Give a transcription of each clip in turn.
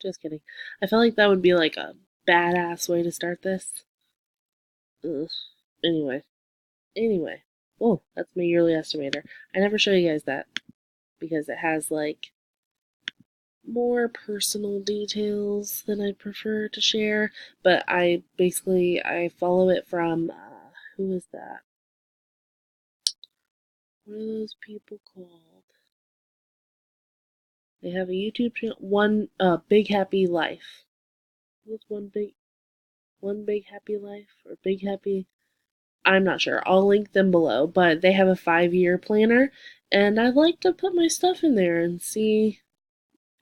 Just kidding. I felt like that would be like a badass way to start this. Ugh. Anyway. Anyway. Oh, that's my yearly estimator. I never show you guys that because it has like more personal details than I prefer to share. But I follow it from who is that? What are those people called? They have a YouTube channel. One Big Happy Life. What's one big happy life or big happy? I'm not sure. I'll link them below, but they have a 5-year planner, and I like to put my stuff in there and see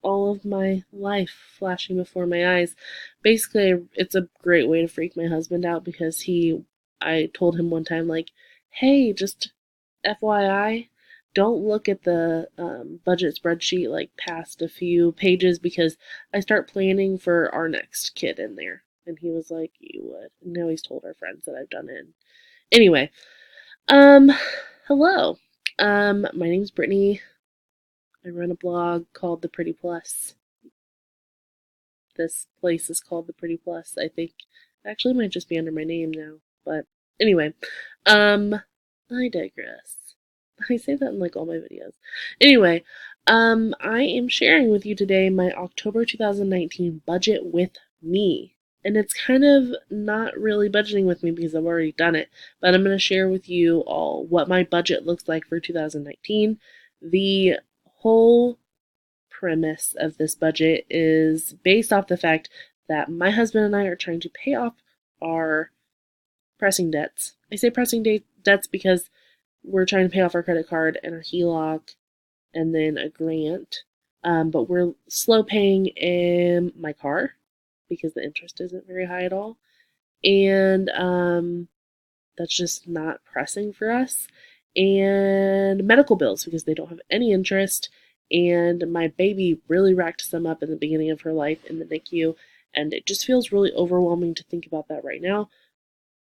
all of my life flashing before my eyes. Basically, it's a great way to freak my husband out because I told him one time, like, hey, just FYI, don't look at the budget spreadsheet like past a few pages because I start planning for our next kid in there. And he was like, you would. And now he's told our friends that I've done it. Anyway, um, hello. My name's Brittney. I run a blog called The Pretty Plus. This place is called The Pretty Plus, I think. Actually, it might just be under my name now. But anyway, I digress. I say that in like all my videos. Anyway, I am sharing with you today my October 2019 budget with me. And it's kind of not really budgeting with me because I've already done it, but I'm going to share with you all what my budget looks like for 2019. The whole premise of this budget is based off the fact that my husband and I are trying to pay off our pressing debts. I say debts because we're trying to pay off our credit card and our HELOC and then a grant. But we're slow paying in my car because the interest isn't very high at all. And that's just not pressing for us. And medical bills because they don't have any interest. And my baby really racked some up in the beginning of her life in the NICU. And it just feels really overwhelming to think about that right now.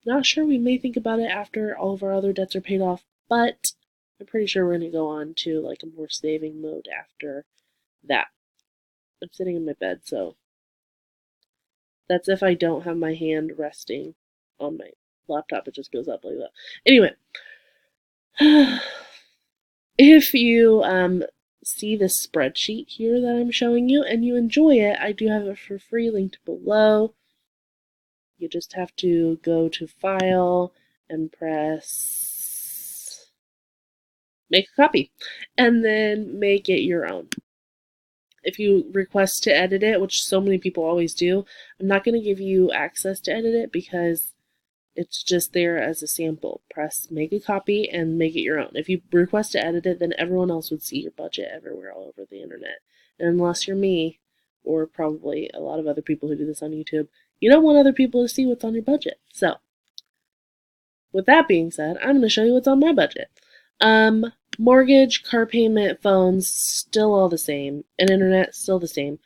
Not sure, we may think about it after all of our other debts are paid off, but I'm pretty sure we're going to go on to like a more saving mode after that. I'm sitting in my bed, so that's if I don't have my hand resting on my laptop. It just goes up like that. Anyway, if you see this spreadsheet here that I'm showing you and you enjoy it, I do have it for free linked below. You just have to go to File and press Make a Copy, and then make it your own. If you request to edit it, which so many people always do, I'm not going to give you access to edit it because it's just there as a sample. Press Make a Copy and make it your own. If you request to edit it, then everyone else would see your budget everywhere all over the internet. And unless you're me, or probably a lot of other people who do this on YouTube, you don't want other people to see what's on your budget. So, with that being said, I'm going to show you what's on my budget. Mortgage, car payment, phones, still all the same, and internet, still the same.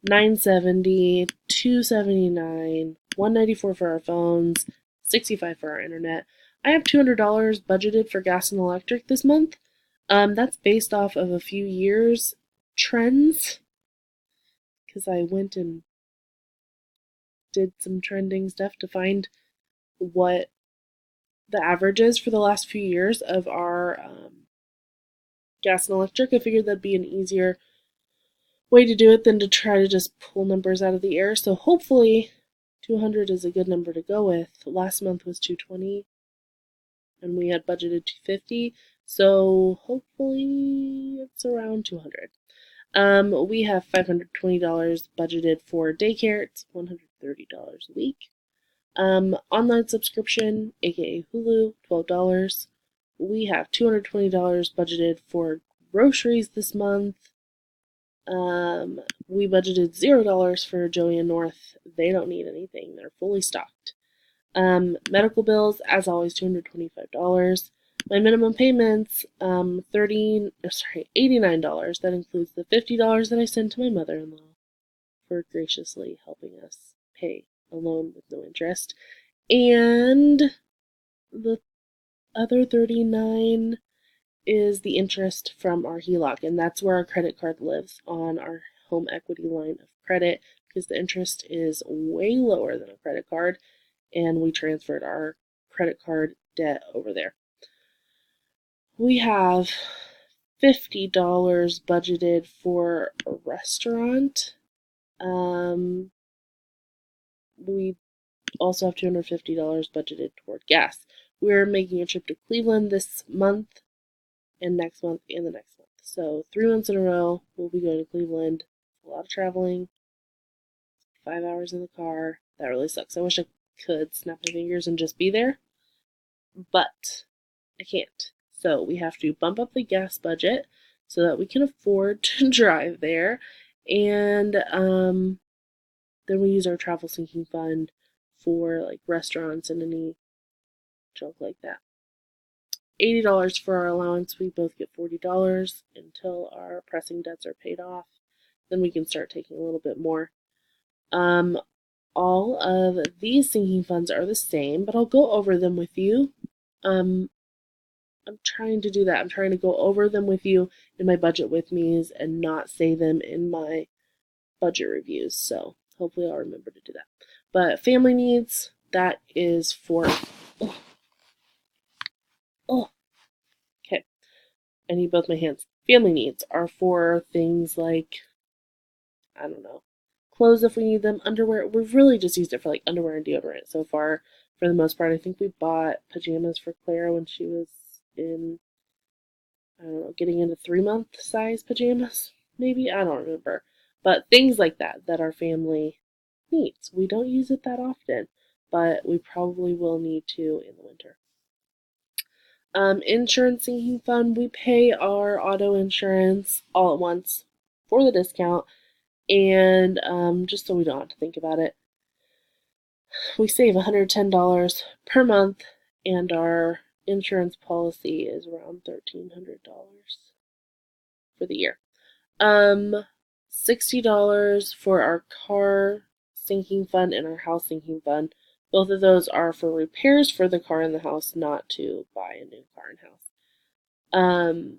$970, $279, $194 for our phones, $65 for our internet. I have $200 budgeted for gas and electric this month. That's based off of a few years trends, because I went and did some trending stuff to find what the average is for the last few years of our gas and electric. I figured that'd be an easier way to do it than to try to just pull numbers out of the air. So hopefully 200 is a good number to go with. Last month was 220 and we had budgeted 250. So hopefully it's around 200. We have $520 budgeted for daycare. It's $130 a week. Online subscription, aka Hulu, $12. We have $220 budgeted for groceries this month. We budgeted $0 for Joey and North. They don't need anything. They're fully stocked. Medical bills, as always, $225. My minimum payments, $89. That includes the $50 that I send to my mother-in-law for graciously helping us pay a loan with no interest. And the other $39 is the interest from our HELOC, and that's where our credit card lives, on our home equity line of credit, because the interest is way lower than a credit card, and we transferred our credit card debt over there. We have $50 budgeted for a restaurant. We also have $250 budgeted toward gas. We're making a trip to Cleveland this month and next month and the next month. So 3 months in a row, we'll be going to Cleveland. A lot of traveling, 5 hours in the car. That really sucks. I wish I could snap my fingers and just be there, but I can't. So we have to bump up the gas budget so that we can afford to drive there. And then we use our travel sinking fund for like restaurants and any junk like that. $80 for our allowance. We both get $40 until our pressing debts are paid off. Then we can start taking a little bit more. All of these sinking funds are the same, but I'll go over them with you. I'm trying to do that. I'm trying to go over them with you in my budget with me's and not say them in my budget reviews. So hopefully I'll remember to do that. But family needs, that is for... Okay. I need both my hands. Family needs are for things like, I don't know, clothes if we need them, underwear. We've really just used it for like underwear and deodorant so far. For the most part, I think we bought pajamas for Clara when she was in, I don't know, getting into 3-month size pajamas, maybe? I don't remember. But things like that, that our family needs. We don't use it that often, but we probably will need to in the winter. Insurance sinking fund, we pay our auto insurance all at once for the discount, and just so we don't have to think about it. We save $110 per month, and our insurance policy is around $1,300 for the year. $60 for our car sinking fund and our house sinking fund. Both of those are for repairs for the car and the house, not to buy a new car and house.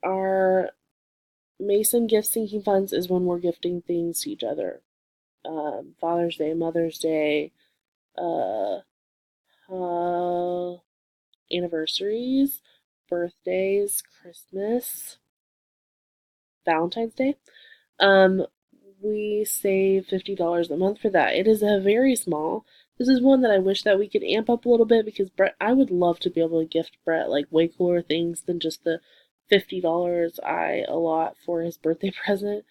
Our Mason gift sinking funds is when we're gifting things to each other. Father's Day, Mother's Day, anniversaries, birthdays, Christmas, Valentine's Day. We save $50 a month for that. It is a very small. This is one that I wish that we could amp up a little bit, because Brett, I would love to be able to gift Brett like way cooler things than just the $50 I allot for his birthday present,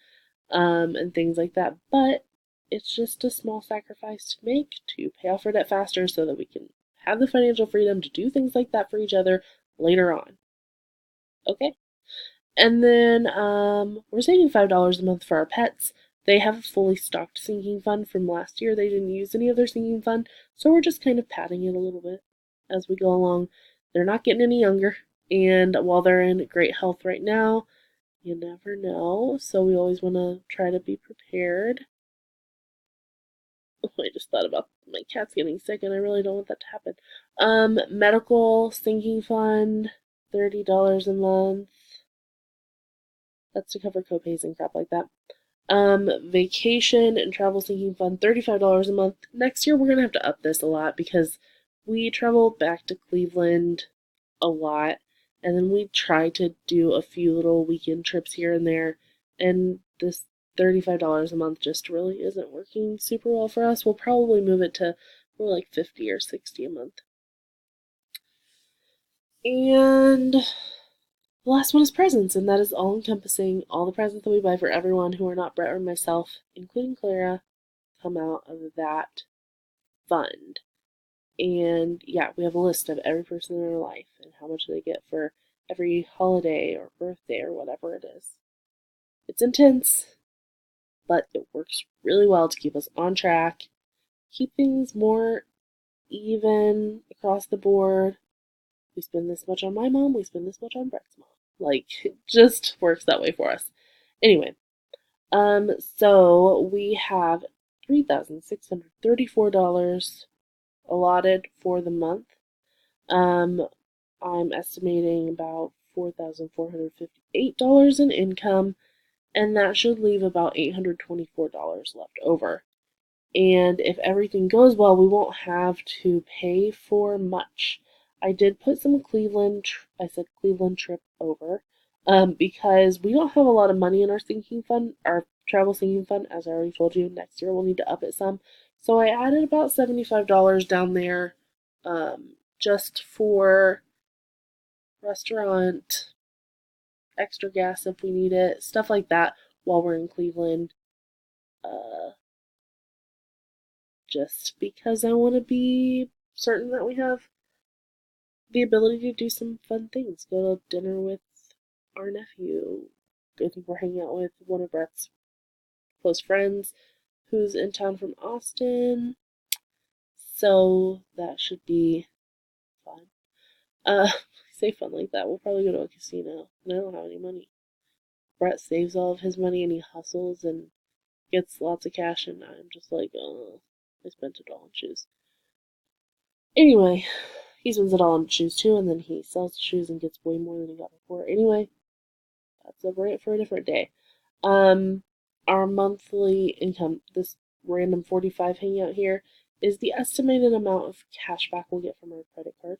and things like that. But it's just a small sacrifice to make to pay off our debt faster so that we can have the financial freedom to do things like that for each other later on. Okay? And then we're saving $5 a month for our pets. They have a fully stocked sinking fund from last year. They didn't use any of their sinking fund, so we're just kind of padding it a little bit as we go along. They're not getting any younger, and while they're in great health right now, you never know, so we always want to try to be prepared. Oh, I just thought about my cat's getting sick, and I really don't want that to happen. Medical sinking fund, $30 a month. That's to cover copays and crap like that. Vacation and travel sinking fund, $35 a month. Next year, we're going to have to up this a lot because we travel back to Cleveland a lot, and then we try to do a few little weekend trips here and there, and this $35 a month just really isn't working super well for us. We'll probably move it to more like $50 or $60 a month. And the last one is presents, and that is all encompassing. All the presents that we buy for everyone who are not Brett or myself, including Clara, come out of that fund. And yeah, we have a list of every person in our life and how much they get for every holiday or birthday or whatever it is. It's intense, but it works really well to keep us on track, keep things more even across the board. We spend this much on my mom, we spend this much on Brett's mom. Like, it just works that way for us. Anyway, so we have $3,634 allotted for the month. I'm estimating about $4,458 in income, and that should leave about $824 left over. And if everything goes well, we won't have to pay for much. I did put some I said Cleveland trip over, because we don't have a lot of money in our sinking fund, our travel sinking fund. As I already told you, next year we'll need to up it some. So I added about $75 down there, just for restaurant, extra gas if we need it, stuff like that while we're in Cleveland. Uh, just because I want to be certain that we have the ability to do some fun things. Go to dinner with our nephew. I think we're hanging out with one of Brett's close friends who's in town from Austin. So that should be fun. Say fun like that. We'll probably go to a casino, and I don't have any money. Brett saves all of his money and he hustles and gets lots of cash, and I'm just like, oh, I spent it all on shoes. Anyway, he spends it all on shoes too, and then he sells the shoes and gets way more than he got before. Anyway, that's a rant for a different day. Um, our monthly income, this random 45 hangout here, is the estimated amount of cash back we'll get from our credit card.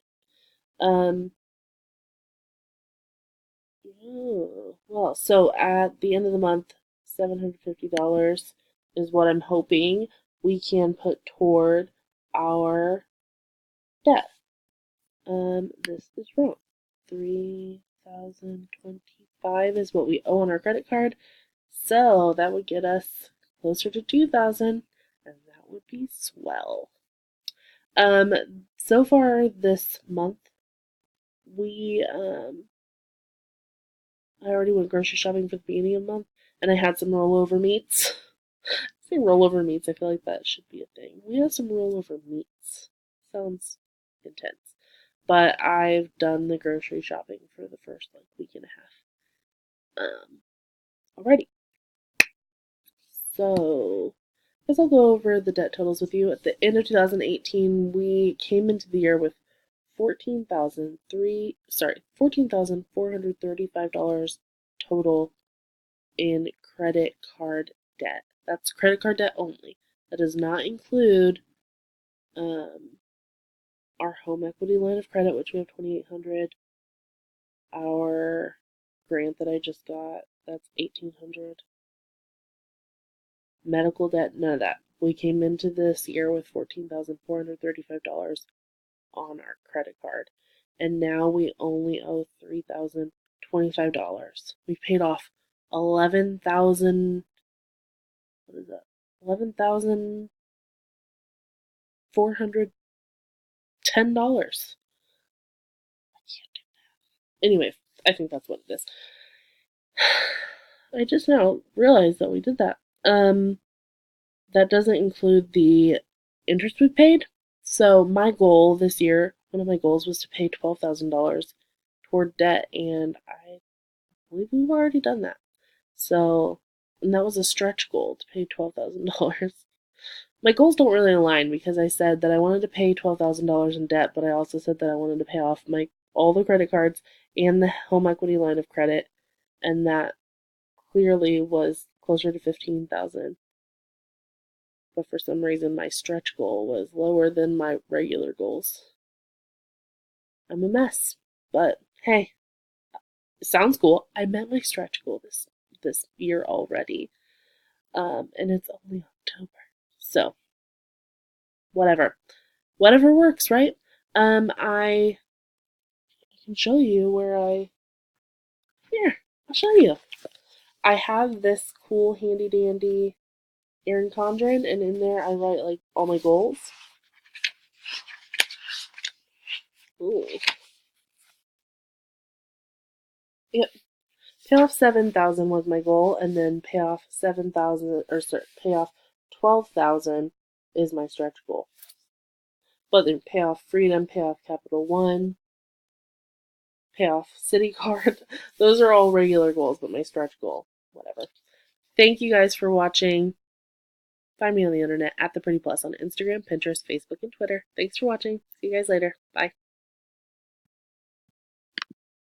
Well, so at the end of the month, $750 is what I'm hoping we can put toward our debt. This is wrong. 3,025 is what we owe on our credit card. So that would get us closer to 2,000, and that would be swell. So far this month, I already went grocery shopping for the beginning of the month, and I had some rollover meats. Say rollover meats, I feel like that should be a thing. We have some rollover meats. Sounds intense. But I've done the grocery shopping for the first week and a half. Alrighty. So, I guess I'll go over the debt totals with you. At the end of 2018, we came into the year with $14,435 total in credit card debt. That's credit card debt only. That does not include our home equity line of credit, which we have $2,800. Our grant that I just got, that's $1,800. Medical debt, none of that. We came into this year with $14,435 on our credit card, and now we only owe $3,025. We've paid off 11,000. What is that? $11,410. I can't do that. Anyway, I think that's what it is. I just now realized that we did that. That doesn't include the interest we paid. So my goal this year, one of my goals was to pay $12,000 toward debt, and I believe we've already done that. So, and that was a stretch goal to pay $12,000. My goals don't really align because I said that I wanted to pay $12,000 in debt, but I also said that I wanted to pay off all the credit cards and the home equity line of credit, and that clearly was closer to 15,000. But for some reason my stretch goal was lower than my regular goals. I'm a mess, but hey, it sounds cool. I met my stretch goal this year already, and it's only October, so whatever works, right? I can show you I'll show you. I have this cool handy dandy Erin Condren, and in there I write all my goals. Ooh. Yep. Pay off 7,000 was my goal, and then pay off 7,000, or sorry, pay off 12,000 is my stretch goal. But then pay off Freedom, pay off Capital One, pay off City Card. Those are all regular goals, but my stretch goal, whatever. Thank you guys for watching. Find me on the internet at The Pretty Plus on Instagram, Pinterest, Facebook, and Twitter. Thanks for watching. See you guys later. Bye.